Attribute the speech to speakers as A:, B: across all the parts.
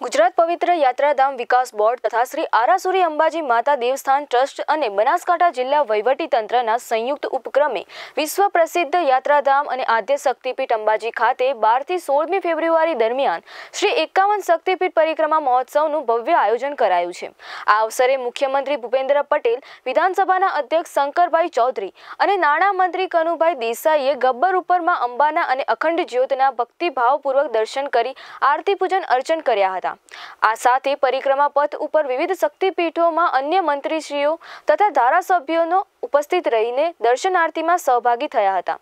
A: ગુજરાત પવિત્ર યાત્રાધામ વિકાસ બોર્ડ તથા શ્રી આરાસુરી અંબાજી માતા દેવસ્થાન ટ્રસ્ટ અને બનાસકાંઠા જિલ્લા વહીવટીતંત્રના સંયુક્ત ઉપક્રમે વિશ્વ પ્રસિદ્ધ યાત્રાધામ અને આદ્ય શક્તિપીઠ અંબાજી ખાતે 12 થી 16મી ફેબ્રુઆરી દરમિયાન શ્રી 51 શક્તિપીઠ પરિક્રમા મહોત્સવનું ભવ્ય આયોજન કરાયું છે। આ અવસરે મુખ્યમંત્રી ભૂપેન્દ્ર પટેલ, વિધાનસભાના અધ્યક્ષ શંકરભાઈ ચૌધરી અને નાણામંત્રી કનુભાઈ દેસાઈએ ગબ્બર ઉપરમાં અંબાના અને અખંડ જ્યોતના ભક્તિભાવપૂર્વક દર્શન કરી આરતી પૂજન અર્ચન કર્યા હતા। આ સાથે પરિક્રમા પથ ઉપર વિવિધ શક્તિપીઠોમાં અન્ય મંત્રીશ્રીઓ તથા ધારાસભ્યોનો ઉપસ્થિત રહીને દર્શનાર્થીમાં સહભાગી થયા હતા।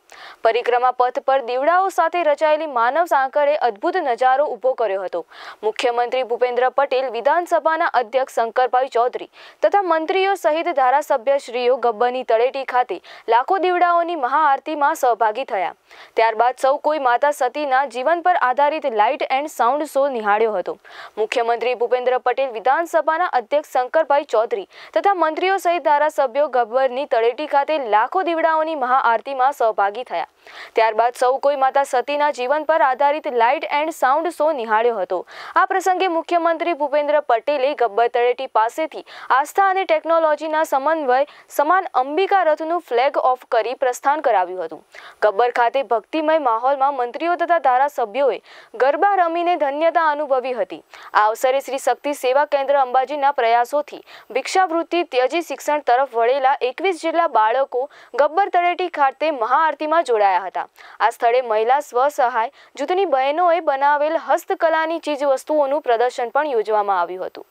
A: પરિક્રમા પથ પર દીવડાઓ સાથે રચાયેલી માનવ સાંકળે અદ્ભુત નજારો ઊભો કર્યો હતો। મુખ્યમંત્રી ભૂપેન્દ્ર પટેલ, વિધાનસભાના અધ્યક્ષ શંકરભાઈ ચૌધરી તથા મંત્રીઓ સહિત ધારાસભ્યશ્રીઓ ગબ્બરની તળેટી ખાતે લાખો દીવડાઓની મહાઆરતીમાં સહભાગી થયા। ત્યારબાદ સૌ કોઈ માતા સતીના જીવન પર આધારિત લાઇટ એન્ડ સાઉન્ડ શો નિહાળ્યો હતો। મુખ્યમંત્રી ભૂપેન્દ્ર પટેલ, વિધાનસભાના અધ્યક્ષ શંકરભાઈ ચૌધરી તથા મંત્રીઓ સહિત ધારાસભ્યો ગબ્બરની તળેટી ખાતે લાખો દીવડાઓની મહાઆરતીમાં સહભાગી થયા। ત્યારબાદ સૌ કોઈ માતા સતીના જીવન પર આધારિત લાઇટ એન્ડ સાઉન્ડ શો નિહાળ્યો હતો। આ પ્રસંગે મુખ્યમંત્રી ભૂપેન્દ્ર પટેલે ગબ્બર તળેટી પાસેથી આસ્થા અને ટેકનોલોજીના સમન્વય સમાન અંબિકા રથનું ફ્લેગ ઓફ કરી પ્રસ્થાન કરાવ્યું હતું। ગબ્બર ખાતે ભક્તિમય માહોલમાં મંત્રીઓ તથા ધારાસભ્યોએ ગરબા રમીને ધન્યતા અનુભવી હતી। આ અવસરે શ્રી શક્તિ સેવા કેન્દ્ર અંબાજીના પ્રયાસોથી ભિક્ષાવૃત્તિ ત્યજી શિક્ષણ તરફ વળેલા 21 જેટલા બાળકો ગબ્બર તળેટી ખાતે મહાઆરતીમાં જોડાયા હતા। આ સ્થળે મહિલા સ્વસહાય જૂથની બહેનોએ બનાવેલ હસ્તકલાની ચીજ વસ્તુઓનું પ્રદર્શન પણ યોજવામાં આવ્યું હતું।